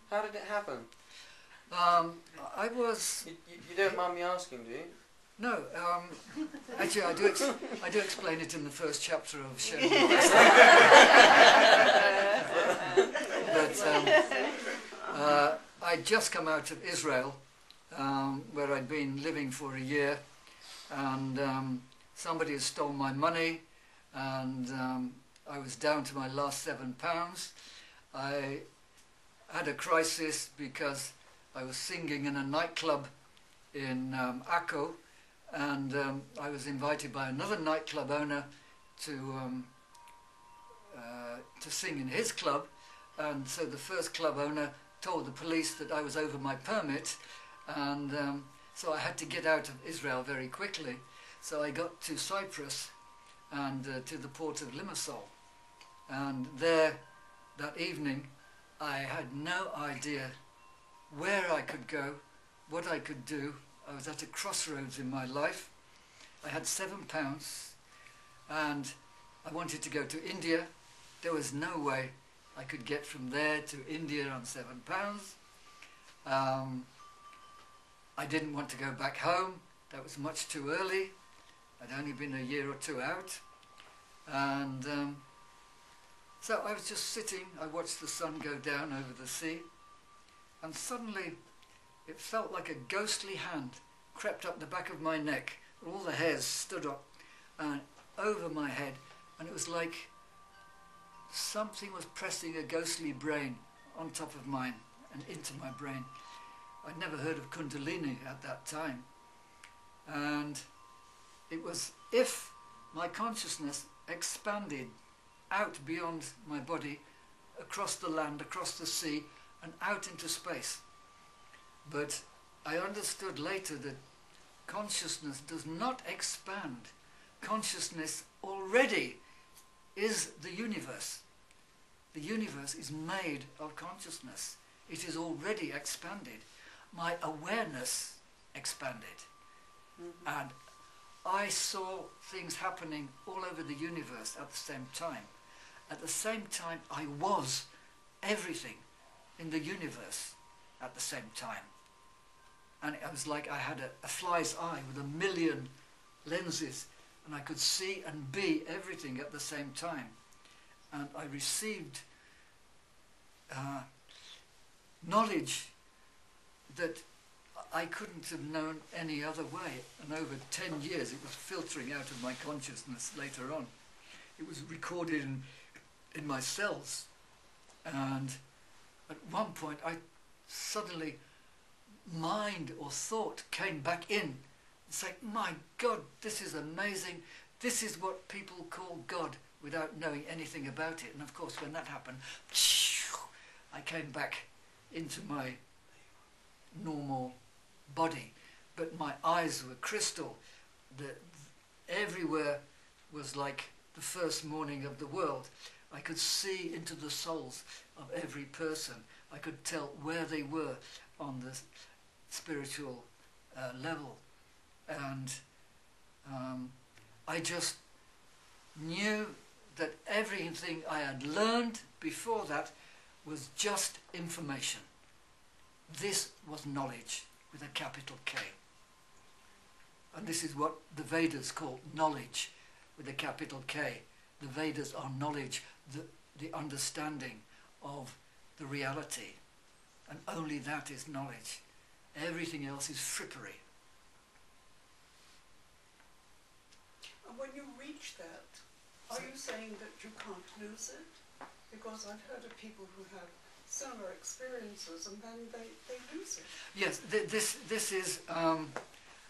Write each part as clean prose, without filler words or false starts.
How did it happen? I was... You don't mind me asking, do you? No, actually I do explain it in the first chapter of Sharing. But I'd just come out of Israel, where I'd been living for a year, and somebody had stolen my money, and I was down to my last £7. I had a crisis because I was singing in a nightclub in Akko, and I was invited by another nightclub owner to sing in his club, and so the first club owner told the police that I was over my permit, and so I had to get out of Israel very quickly. So I got to Cyprus and to the port of Limassol, and there that evening I had no idea where I could go, what I could do. I was at a crossroads in my life. I had £7 and I wanted to go to India. There was no way I could get from there to India on £7. I didn't want to go back home. That was much too early. I'd only been a year or two out. And so I was just sitting. I watched the sun go down over the sea. And suddenly it felt like a ghostly hand crept up the back of my neck. All the hairs stood up and over my head, and it was like something was pressing a ghostly brain on top of mine and into my brain. I'd never heard of Kundalini at that time, and it was if my consciousness expanded out beyond my body, across the land, across the sea, and out into space. But I understood later that consciousness does not expand. Consciousness already is the universe. The universe is made of consciousness. It is already expanded. My awareness expanded. Mm-hmm. And I saw things happening all over the universe at the same time. At the same time, I was everything in the universe at the same time. And it was like I had a fly's eye with 1,000,000 lenses, and I could see and be everything at the same time. And I received knowledge that I couldn't have known any other way. And over 10 years it was filtering out of my consciousness later on. It was recorded in my cells. And at one point I suddenly, mind or thought came back in and said, my God, this is amazing. This is what people call God, without knowing anything about it. And of course when that happened, I came back into my normal body, but my eyes were crystal. Everywhere was like the first morning of the world. I could see into the souls of every person. I could tell where they were on the spiritual level, and I just knew that everything I had learned before that was just information. This was knowledge with a capital K. And this is what the Vedas call knowledge with a capital K. The Vedas are knowledge, the understanding of the reality. And only that is knowledge. Everything else is frippery. And when you reach that, are you saying that you can't lose it? Because I've heard of people who have similar experiences and then they lose it. Yes, this is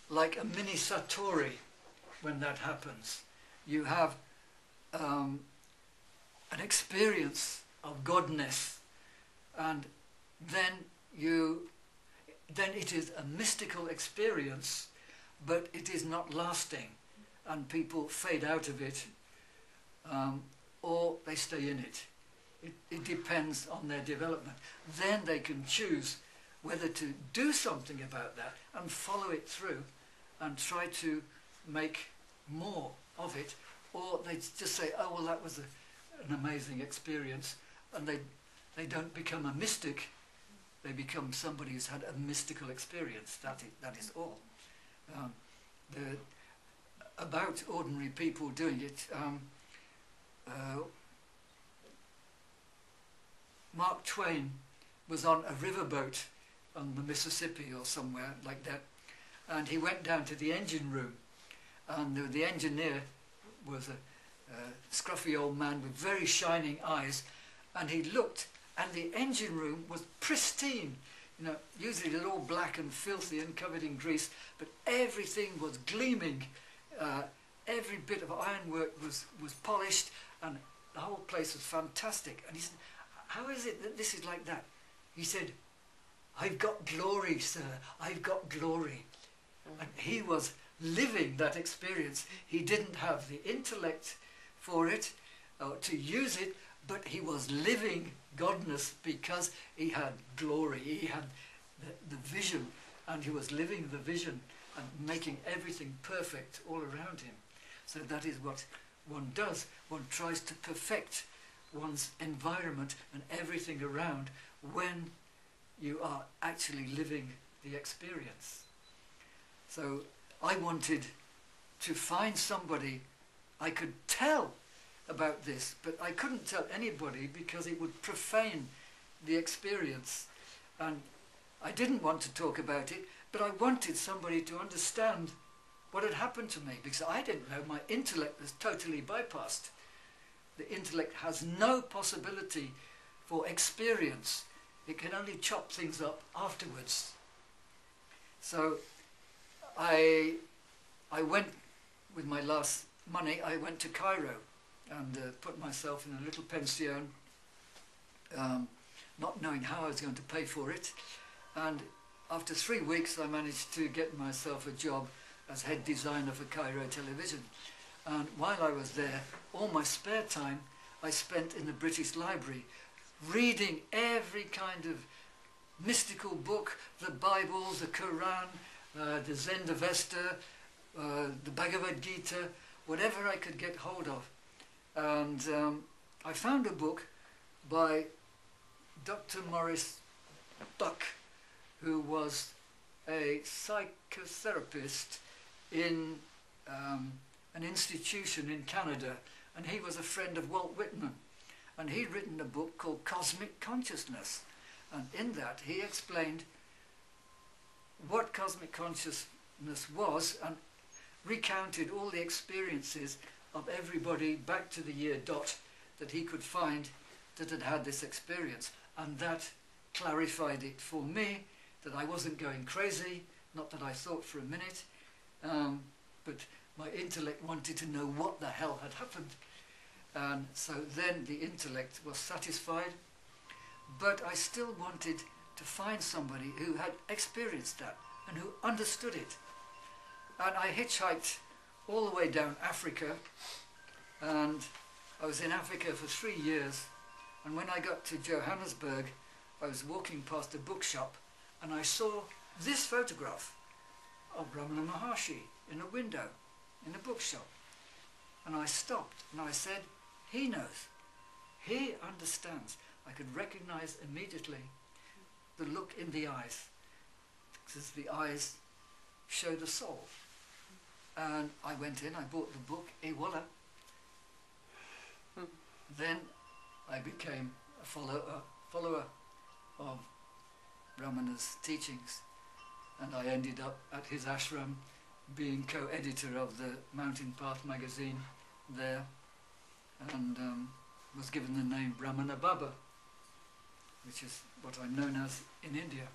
like a mini Satori when that happens. You have an experience of Godness, and then it is a mystical experience, but it is not lasting, and people fade out of it, or they stay in it. It depends on their development. Then they can choose whether to do something about that and follow it through and try to make more of it, or they just say, oh well, that was an amazing experience, and they don't become a mystic, they become somebody who's had a mystical experience. That is all. About ordinary people doing it, Mark Twain was on a riverboat on the Mississippi or somewhere like that, and he went down to the engine room, and the engineer was a scruffy old man with very shining eyes, and he looked, and the engine room was pristine. You know, usually it's all black and filthy and covered in grease, but everything was gleaming. Every bit of ironwork was polished, and the whole place was fantastic. And he said, "How is it that this is like that?" He said, "I've got glory, sir, I've got glory." And he was living that experience. He didn't have the intellect for it, to use it, but he was living godness because he had glory. He had the vision, and he was living the vision and making everything perfect all around him. So that is what one does. One tries to perfect one's environment and everything around when you are actually living the experience. So I wanted to find somebody I could tell about this, but I couldn't tell anybody because it would profane the experience. And I didn't want to talk about it, but I wanted somebody to understand what had happened to me, because I didn't know. My intellect was totally bypassed. The intellect has no possibility for experience. It can only chop things up afterwards. So I went, with my last money, I went to Cairo and put myself in a little pension, not knowing how I was going to pay for it. And after 3 weeks I managed to get myself a job as head designer for Cairo Television. And while I was there, all my spare time I spent in the British Library, reading every kind of mystical book, the Bible, the Quran, the Zend-Avesta, the Bhagavad Gita, whatever I could get hold of. And I found a book by Dr. Maurice Buck, who was a psychotherapist in an institution in Canada, and he was a friend of Walt Whitman, and he'd written a book called Cosmic Consciousness, and in that he explained what cosmic consciousness was and recounted all the experiences of everybody back to the year dot that he could find that had had this experience, and that clarified it for me, that I wasn't going crazy, not that I thought for a minute, but my intellect wanted to know what the hell had happened. And so then the intellect was satisfied, but I still wanted to find somebody who had experienced that and who understood it. And I hitchhiked all the way down Africa, and I was in Africa for 3 years, and when I got to Johannesburg, I was walking past a bookshop and I saw this photograph of Ramana Maharshi in a window in a bookshop. And I stopped and I said, he knows, he understands. I could recognize immediately the look in the eyes, because the eyes show the soul. And I went in, I bought the book, Ewala. Then I became a follower of Ramana's teachings, and I ended up at his ashram being co-editor of the Mountain Path magazine there, and was given the name Ramana Baba, which is what I'm known as in India.